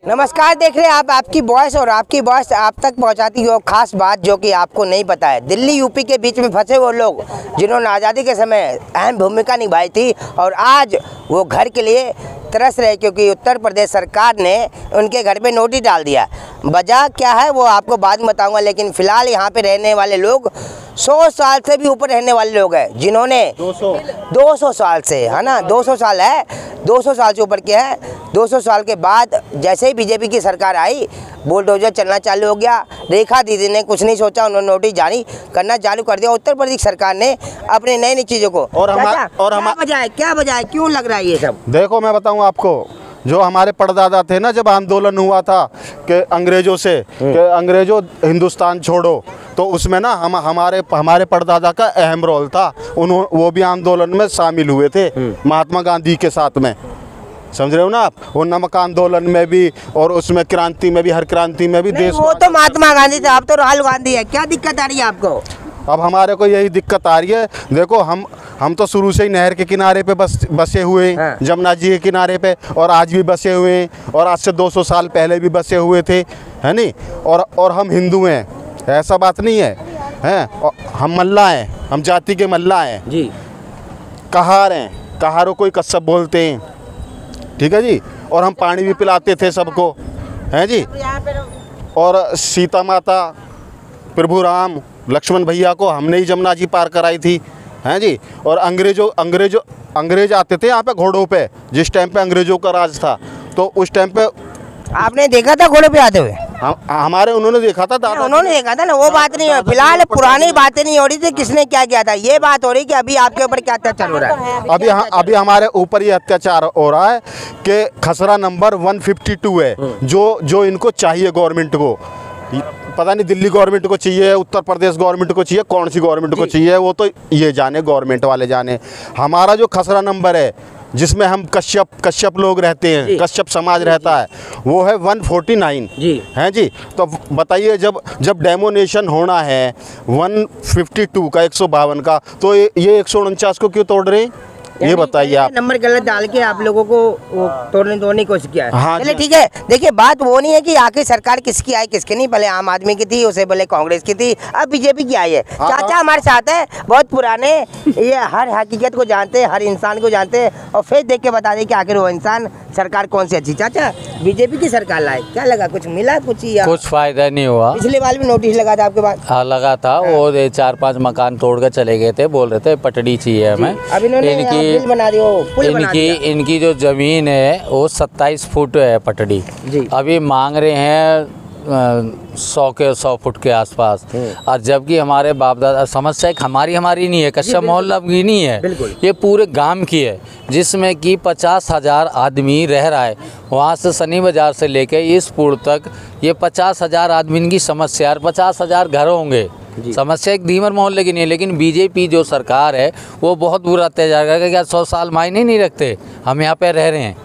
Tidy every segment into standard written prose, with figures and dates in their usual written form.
नमस्कार, देख रहे हैं आप आपकी वॉइस और आपकी वॉइस आप तक पहुंचाती हो खास बात जो कि आपको नहीं पता है। दिल्ली यूपी के बीच में फंसे वो लोग जिन्होंने आज़ादी के समय अहम भूमिका निभाई थी और आज वो घर के लिए तरस रहे क्योंकि उत्तर प्रदेश सरकार ने उनके घर पे नोटिस डाल दिया। वजह क्या है वो आपको बाद में बताऊंगा, लेकिन फ़िलहाल यहाँ पे रहने वाले लोग 100 साल से भी ऊपर रहने वाले लोग हैं जिन्होंने 200 साल से, है ना, 200 साल है, 200 साल से ऊपर के है। 200 साल के बाद जैसे ही बीजेपी की सरकार आई बुलडोजर चलना चालू हो गया। रेखा दीदी ने कुछ नहीं सोचा, उन्होंने नोटिस जारी करना चालू कर दिया उत्तर प्रदेश सरकार ने अपनी नई नई चीज़ों को। क्या वजह है, क्यों लग रहा है ये सब? देखो मैं बताऊँ आपको, जो हमारे परदादा थे ना, जब आंदोलन हुआ था कि अंग्रेज़ों से कि अंग्रेज़ों हिंदुस्तान छोड़ो, तो उसमें ना हमारे परदादा का अहम रोल था। वो भी आंदोलन में शामिल हुए थे महात्मा गांधी के साथ में, समझ रहे हो ना आप। वो नमक आंदोलन में भी और उसमें क्रांति में भी, हर क्रांति में भी देश। वो तो महात्मा गांधी थे, अब तो राहुल गांधी है। क्या दिक्कत आ रही है आपको? अब हमारे को यही दिक्कत आ रही है। देखो हम तो शुरू से ही नहर के किनारे पे बसे हुए हैं, हाँ। जमुना जी के किनारे पे, और आज भी बसे हुए हैं, और आज से 200 साल पहले भी बसे हुए थे, है नहीं। और हम हिंदू हैं, ऐसा बात नहीं है, हैं। हम मल्ला हैं, हम जाति के मल्ला हैं जी। कहार हैं, कहारों को ही कश्यप बोलते हैं, ठीक है जी। और हम पानी भी पिलाते थे सबको, हैं जी। और सीता माता, प्रभु राम, लक्ष्मण भैया को हमने ही जमुना जी पार कराई थी, हैं जी। और अंग्रेज आते थे यहाँ पे घोड़ों पे, जिस टाइम पे अंग्रेज़ों का राज था, तो उस टाइम पे आपने देखा था घोड़े पे आते हुए? उन्होंने देखा था, दादा उन्होंने देखा था ना, वो बात नहीं है। फिलहाल पुरानी बातें नहीं हो रही थी किसने क्या किया था, ये बात हो रही कि अभी आपके ऊपर क्या अत्याचार हो रहा है। अभी हमारे ऊपर ये अत्याचार हो रहा है कि खसरा नंबर 152 है, जो इनको चाहिए गवर्नमेंट को। पता नहीं दिल्ली गवर्नमेंट को चाहिए, उत्तर प्रदेश गवर्नमेंट को चाहिए, कौन सी गवर्नमेंट को चाहिए, वो तो ये जाने, गवर्नमेंट वाले जाने। हमारा जो खसरा नंबर है जिसमें हम कश्यप लोग रहते हैं, कश्यप समाज रहता है, वो है 149 जी, हैं जी। तो बताइए, जब डेमोनेशन होना है 152 का, 152 का, तो ये 149 को क्यों तोड़ रहे हैं, ये बताइए आप। नंबर गलत डाल के आप लोगों को तोड़ने की कोशिश किया है। हाँ, चलिए ठीक है। देखिए, बात वो नहीं है कि आखिर सरकार किसकी आई किसकी नहीं, पहले आम आदमी की थी, उसे बोले कांग्रेस की थी, अब बीजेपी की आई है। चाचा हमारे साथ है, बहुत पुराने, ये हर हकीकत को जानते हैं, हर इंसान को जानते हैं, और फिर देख के बता दें कि आखिर वो इंसान सरकार कौन सी अच्छी। चाचा, बीजेपी की सरकार लाए, क्या लगा, कुछ मिला, कुछ फायदा नहीं हुआ? पिछले बार भी नोटिस लगा था आपके पास? हाँ लगा था, वो 4-5 मकान तोड़ कर चले गए थे, बोल रहे थे पटड़ी चाहिए हमें। अब इन्होंने बिल बना दिया, पुल बना दिया। इनकी जो जमीन है वो 27 फुट है पटड़ी जी। अभी मांग रहे हैं 100 फुट के आसपास, और जबकि हमारे बाप दादा, समस्या हमारी नहीं है, कश्यप मोहल्ला की नहीं है, ये पूरे गांव की है, जिसमें कि 50,000 आदमी रह रहा है। वहाँ से शनि बाजार से लेके इस पुल तक ये 50,000 आदमी की समस्या, 50,000 घर होंगे। समस्या एक दीमर मोहल्ले की नहीं है, लेकिन बीजेपी जो सरकार है वो बहुत बुरा अत्याचार करके, क्या 100 साल मायने नहीं रखते? हम यहाँ पे रह रहे हैं,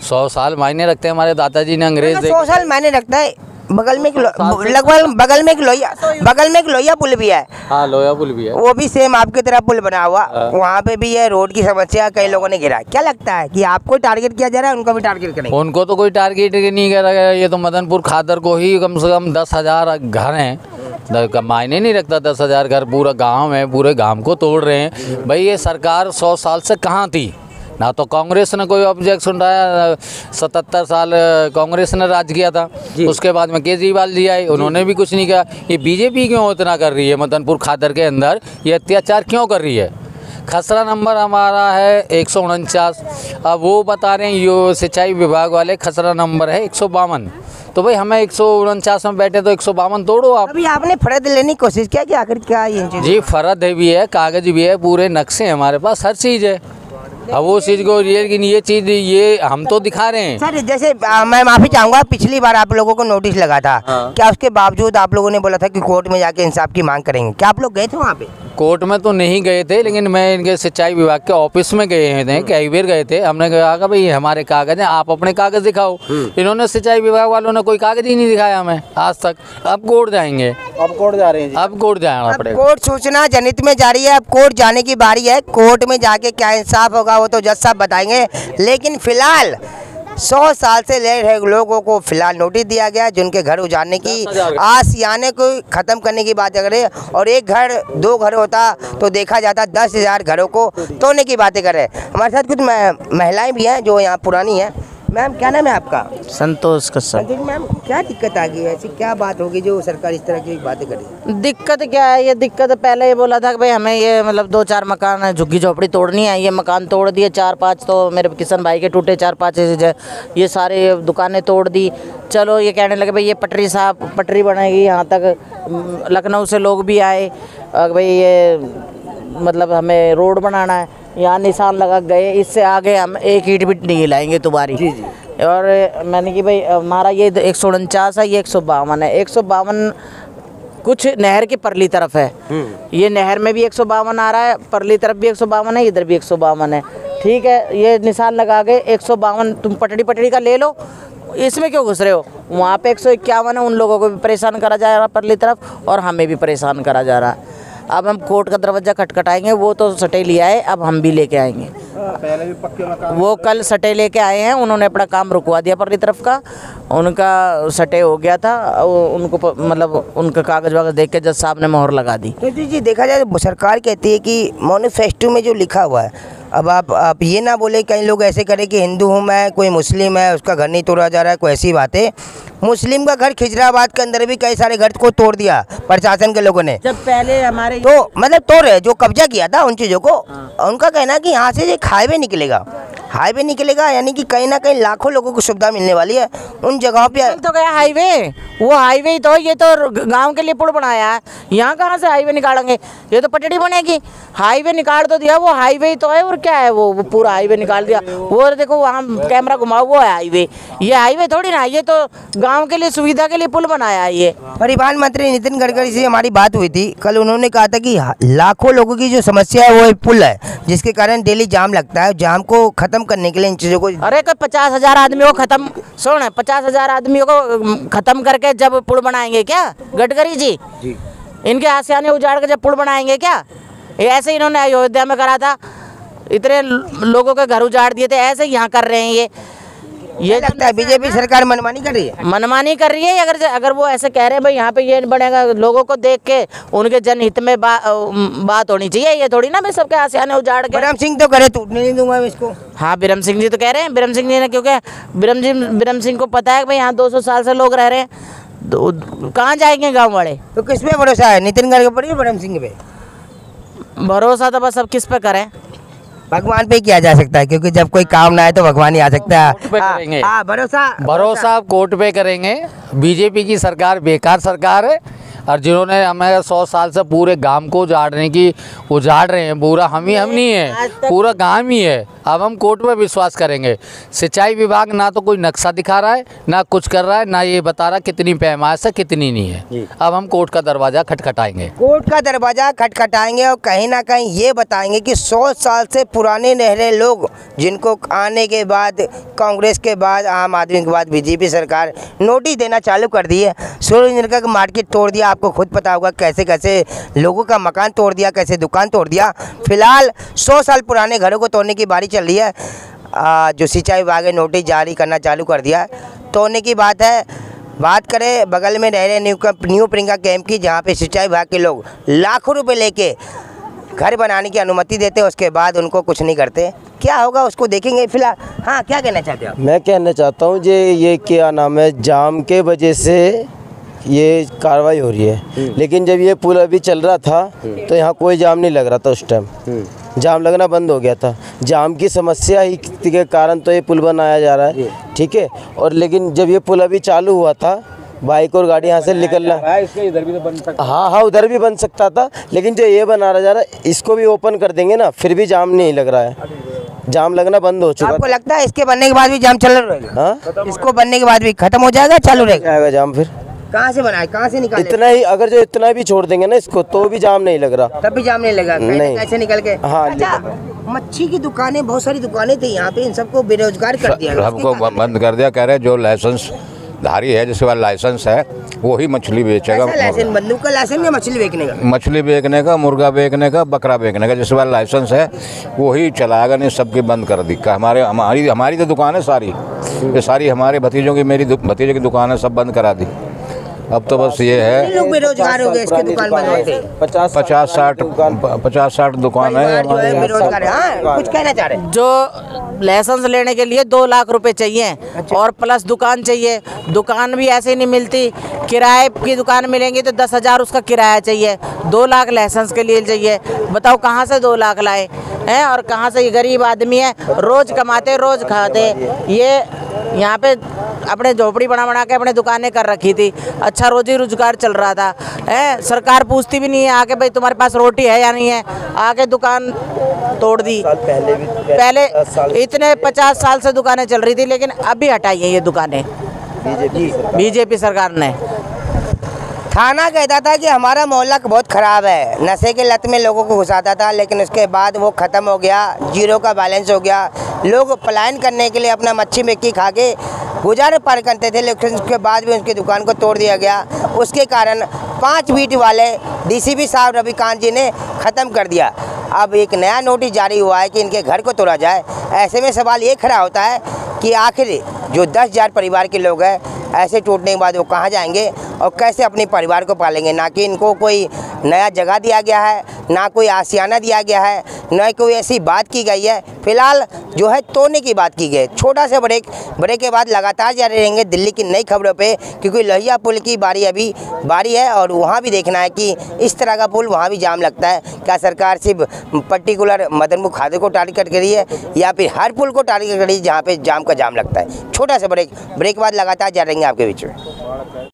100 साल मायने रखते हैं। हमारे दादाजी ने अंग्रेज 100 साल मायने रखता है। बगल में लगभग बगल में एक लोहिया पुल भी है। हाँ, लोहिया पुल भी है, वो भी सेम आपकी तरह पुल बना हुआ। वहाँ पे भी है रोड की समस्या, कई लोगों ने घिरा। क्या लगता है कि आपको टारगेट किया जा रहा है, उनको भी टारगेट करेंगे? उनको तो कोई टारगेट नहीं कर रहा है। ये तो मदनपुर खादर को ही कम से कम 10,000 घर हैं, मायने नहीं रखता 10,000 घर, पूरा गांव है, पूरे गांव को तोड़ रहे हैं। भाई ये सरकार 100 साल से कहाँ थी? ना तो कांग्रेस ने कोई ऑब्जेक्शन उठाया, 77 साल कांग्रेस ने राज किया था, उसके बाद में केजरीवाल जी आए, उन्होंने भी कुछ नहीं किया। ये बीजेपी क्यों इतना कर रही है? मदनपुर खादर के अंदर ये अत्याचार क्यों कर रही है? खसरा नंबर हमारा है 149, अब वो बता रहे हैं यो सिंचाई विभाग वाले खसरा नंबर है 152, तो भाई हमें 149 में बैठे तो 152 तोड़ो आप। अभी आपने फर्द लेने की कोशिश किया कि आखिर क्या ये चीज़? जी, फर्द भी है, कागज भी है, पूरे नक्शे हैं हमारे पास, हर चीज़ है। अब वो चीज़ को ये चीज़ ये हम तो दिखा रहे हैं। सर जैसे मैं माफ़ी चाहूँगा, पिछली बार आप लोगों को नोटिस लगा था, क्या उसके बावजूद आप लोगों ने बोला था कि कोर्ट में जाके इंसाफ की मांग करेंगे? क्या आप लोग गए थे वहाँ पे? कोर्ट में तो नहीं गए थे, लेकिन मैं इनके सिंचाई विभाग के ऑफिस में गए थे, कई बार गए थे। हमने कहा कि भाई हमारे कागज हैं, आप अपने कागज दिखाओ। इन्होंने सिंचाई विभाग वालों ने कोई कागज ही नहीं दिखाया हमें आज तक। अब कोर्ट जाएंगे, अब कोर्ट जा रहे हैं, अब कोर्ट जाना पड़ेगा। कोर्ट सूचना जनित में जारी है, अब कोर्ट जाने की बारी है। कोर्ट में जाके क्या इंसाफ होगा वो तो जज साहब बताएंगे, लेकिन फिलहाल 100 साल से ले रहे लोगों को फिलहाल नोटिस दिया गया, जिनके घर उजाड़ने की आशियाने को ख़त्म करने की बात कर रहे हैं। और एक घर 2 घर होता तो देखा जाता 10,000 घरों को तोड़ने की बातें कर रहे हैं। हमारे साथ कुछ महिलाएं भी हैं जो यहाँ पुरानी हैं। मैम क्या नाम है आपका? संतोष कश्यप। मैम क्या दिक्कत आ गई है, ऐसी क्या बात होगी जो सरकार इस तरह की बातें कर रही है? दिक्कत क्या है, ये दिक्कत पहले ये बोला था कि भाई हमें ये मतलब 2-4 मकान झुग्गी झोपड़ी तोड़नी है। ये मकान तोड़ दिए 4-5, तो मेरे किशन भाई के टूटे 4-5 ये सारे दुकानें तोड़ दी। चलो ये कहने लगे भाई ये पटरी बनेगी यहाँ तक, लखनऊ से लोग भी आए भाई ये मतलब हमें रोड बनाना है, यहाँ निशान लगा गए, इससे आगे हम 1 ईंट भी नहीं लाएंगे तुम्हारी। जी जी। और मैंने कि भाई हमारा ये 149 है, ये 152 है। 152 कुछ नहर की परली तरफ है, ये नहर में भी 152 आ रहा है, परली तरफ भी 152 है, इधर भी 152 है। ठीक है, ये निशान लगा के 152 तुम पटड़ी का ले लो, इसमें क्यों घुस रहे हो? वहाँ पे 151 है, उन लोगों को भी परेशान करा जा रहा है परली तरफ, और हमें भी परेशान करा जा रहा है। अब हम कोर्ट का दरवाज़ा खटखटाएंगे, वो तो सटे लिया है, अब हम भी लेके आएंगे। पहले भी पक्के मकान वो कल सटे लेके आए हैं, उन्होंने अपना काम रुकवा दिया परली तरफ का, उनका सटे हो गया था, उनको मतलब उनका कागज वागज देख के जज साहब ने मोहर लगा दी। तो जी देखा जाए तो सरकार कहती है कि मैनिफेस्टो में जो लिखा हुआ है, अब आप ये ना बोले कई लोग ऐसे करें कि हिंदू हूँ मैं, कोई मुस्लिम है उसका घर नहीं तोड़ा जा रहा है, कोई ऐसी बातें। मुस्लिम का घर खिजराबाद के अंदर भी कई सारे घर को तोड़ दिया प्रशासन के लोगों ने। जब पहले हमारे तो मतलब तोड़ रहे जो कब्जा किया था उन चीज़ों को, उनका कहना है कि यहाँ से एक हाईवे निकलेगा, यानी कि कहीं ना कहीं लाखों लोगों को सुविधा मिलने वाली है उन जगहों पे। तो गया हाईवे, वो हाईवे ही तो, ये तो गांव के लिए पुल बनाया है, यहाँ कहाँ से हाईवे निकालेंगे? ये तो पटड़ी बनेगी, हाईवे निकाल तो दिया, वो हाईवे ही तो है, और क्या है वो पूरा हाईवे निकाल दिया। वो देखो वहाँ कैमरा घुमाओ, वो है हाईवे, ये हाईवे थोड़ी ना, ये तो गाँव के लिए सुविधा के लिए पुल बनाया है। ये परिवहन मंत्री नितिन गडकरी से हमारी बात हुई थी कल, उन्होंने कहा था कि लाखों लोगों की जो समस्या है वो एक पुल है, जिसके कारण डेली जाम लगता है। जाम को खत्म करने के लिए इन चीज़ों को, अरे कोई 50,000 आदमियों को खत्म, सुन 50,000 आदमियों को खत्म करके जब पुल बनाएंगे क्या गडकरी जी? इनके आशियाने उजाड़ के जब पुल बनाएंगे क्या? ऐसे इन्होंने अयोध्या में करा था, इतने लोगों के घर उजाड़ दिए थे, ऐसे यहाँ कर रहे हैं। ये लगता है बीजेपी सरकार मनमानी कर रही है, मनमानी कर रही है। अगर वो ऐसे कह रहे हैं भाई यहाँ पे ये बनेगा, लोगों को देख के उनके जनहित में बात होनी चाहिए, ये थोड़ी ना मैं सबके आशियाने उजाड़ के। बिरम सिंह तो करे टूटने नहीं दूंगा मैं इसको। हाँ, बिरम सिंह जी तो कह रहे हैं, बिरम सिंह जी ने, क्योंकि बिरम सिंह को पता है कि भाई यहाँ 200 साल से लोग रह रहे हैं, तो कहाँ जाएंगे गाँव वाले? तो किस पे भरोसा है, नितिन गडकरी पर या बिरम सिंह पे? भरोसा तो बस अब किस पे करें? भगवान पे किया जा सकता है, क्योंकि जब कोई काम ना आए तो भगवान ही आ सकता है। हाँ, भरोसा आप कोर्ट पे करेंगे। बीजेपी की सरकार बेकार सरकार है, और जिन्होंने हमें 100 साल से पूरे गांव को उजाड़ रहे हैं, पूरा हम नहीं है, पूरा गांव ही है। अब हम कोर्ट पे विश्वास करेंगे। सिंचाई विभाग ना तो कोई नक्शा दिखा रहा है, ना कुछ कर रहा है, ना ये बता रहा कितनी पैमाइश है कितनी नहीं है। अब हम कोर्ट का दरवाज़ा खटखटाएंगे, और कहीं ना कहीं ये बताएंगे कि 100 साल से पुराने रह रहे लोग, जिनको आने के बाद कांग्रेस के बाद आम आदमी के बाद बीजेपी सरकार नोटिस देना चालू कर दी है। सूर्यनगर का मार्केट तोड़ दिया, आपको खुद पता होगा कैसे कैसे लोगों का मकान तोड़ दिया, कैसे दुकान तोड़ दिया। फिलहाल 100 साल पुराने घरों को तोड़ने की बारी चल रही है। जो सिंचाई विभाग ने नोटिस जारी करना चालू कर दिया है, तोड़ने की बात है। बात करें बगल में रह रहे न्यू प्रियंका कैंप की, जहाँ पे सिंचाई विभाग के लोग लाखों रुपए लेके घर बनाने की अनुमति देते, उसके बाद उनको कुछ नहीं करते। क्या होगा उसको देखेंगे। फिलहाल हाँ, क्या कहना चाहते हो? मैं कहना चाहता हूँ ये क्या नाम है, जाम के वजह से ये कार्रवाई हो रही है, लेकिन जब ये पुल अभी चल रहा था तो यहाँ कोई जाम नहीं लग रहा था। उस टाइम जाम लगना बंद हो गया था। जाम की समस्या ही के कारण तो ये पुल बनाया जा रहा है, ठीक है। और लेकिन जब ये पुल अभी चालू हुआ था, बाइक और गाड़ी यहाँ से निकलना, इधर भी तो बन सकता, हाँ उधर भी बन सकता था, लेकिन जो ये बना रहा जा रहा है, इसको भी ओपन कर देंगे ना, फिर भी जाम नहीं लग रहा है। जाम लगना बंद हो चुका। आपको लगता है इसके बनने के बाद भी जाम चल रहेगा? हाँ, इसको बनने के बाद भी खत्म हो जाएगा, चालू रहेगा जाम? फिर कहाँ से बनाए, कहाँ से निकाले? इतना ही, अगर जो इतना भी छोड़ देंगे ना इसको, तो भी जाम नहीं लग रहा। तब भी जाम नहीं लगा? नहीं, कैसे निकल के? हाँ, अच्छा, मच्छी की दुकानें, बहुत सारी दुकानें थी यहाँ पे, इन सबको बेरोजगार कर दिया, सबको बंद कर दिया। कह रहे जो लाइसेंस धारी है, जिसके पास लाइसेंस है वही मछली बेचेगा। लाइसेंस, बंदूक का लाइसेंस या मछली बेचने का? मछली बेचने का, मुर्गा बेचने का, बकरा बेचने का, जिसके पास लाइसेंस है वही चलाएगा। नहीं, सबकी बंद कर दी। हमारी तो दुकान है सारी ये सारी हमारे भतीजों की, मेरी भतीजे की दुकान है, सब बंद करा दी। अब तो बस ये है, लोग बेरोजगार हो गए इसके दुकान बंद होते। 50-60 दुकान है जो है बेरोजगार है। हाँ, कुछ कहना चाह रहे हैं? जो लाइसेंस लेने के लिए 2 लाख रुपए चाहिए और प्लस दुकान चाहिए। दुकान भी ऐसे ही नहीं मिलती, किराए की दुकान मिलेंगी तो 10,000 उसका किराया चाहिए, 2 लाख लाइसेंस के लिए चाहिए। बताओ कहाँ से 2 लाख लाए हैं? और कहाँ से, ये गरीब आदमी है, रोज़ कमाते रोज़ खाते। ये यहाँ पे अपने झोपड़ी बना के अपने दुकानें कर रखी थी, अच्छा रोजी रोजगार चल रहा था। सरकार पूछती भी नहीं है आके भाई तुम्हारे पास रोटी है या नहीं है, आके दुकान तोड़ दी। पहले इतने 50 साल से दुकानें चल रही थी, लेकिन अभी हटाई है ये दुकानें बीजेपी सरकार ने। थाना कहता था कि हमारा मोहल्ला बहुत ख़राब है, नशे के लत में लोगों को घुसाता था, लेकिन उसके बाद वो ख़त्म हो गया, जीरो का बैलेंस हो गया। लोग पलायन करने के लिए अपना मच्छी मिक्की खा के गुजारे पार करते थे, लेकिन उसके बाद भी उनकी दुकान को तोड़ दिया गया। उसके कारण 5 बीट वाले डीसीपी साहब रविकांत जी ने ख़त्म कर दिया। अब एक नया नोटिस जारी हुआ है कि इनके घर को तोड़ा जाए। ऐसे में सवाल ये खड़ा होता है कि आखिर जो 10,000 परिवार के लोग हैं, ऐसे टूटने के बाद वो कहाँ जाएंगे और कैसे अपने परिवार को पालेंगे? ना कि इनको कोई नया जगह दिया गया है, ना कोई आशियाना दिया गया है, ना कोई ऐसी बात की गई है। फिलहाल जो है तोड़ने की बात की गई। छोटा सा ब्रेक के बाद लगातार जारी रहेंगे दिल्ली की नई खबरों पे, क्योंकि लोहिया पुल की बारी है और वहाँ भी देखना है कि इस तरह का पुल वहाँ भी जाम लगता है। क्या सरकार सिर्फ पर्टिकुलर मदनपुर खादर को टारगेट करी है या फिर हर पुल को टारगेट करी है जहाँ पे जाम लगता है? छोटा सा ब्रेक के बाद लगातार जारी रहेंगे आपके बीच में।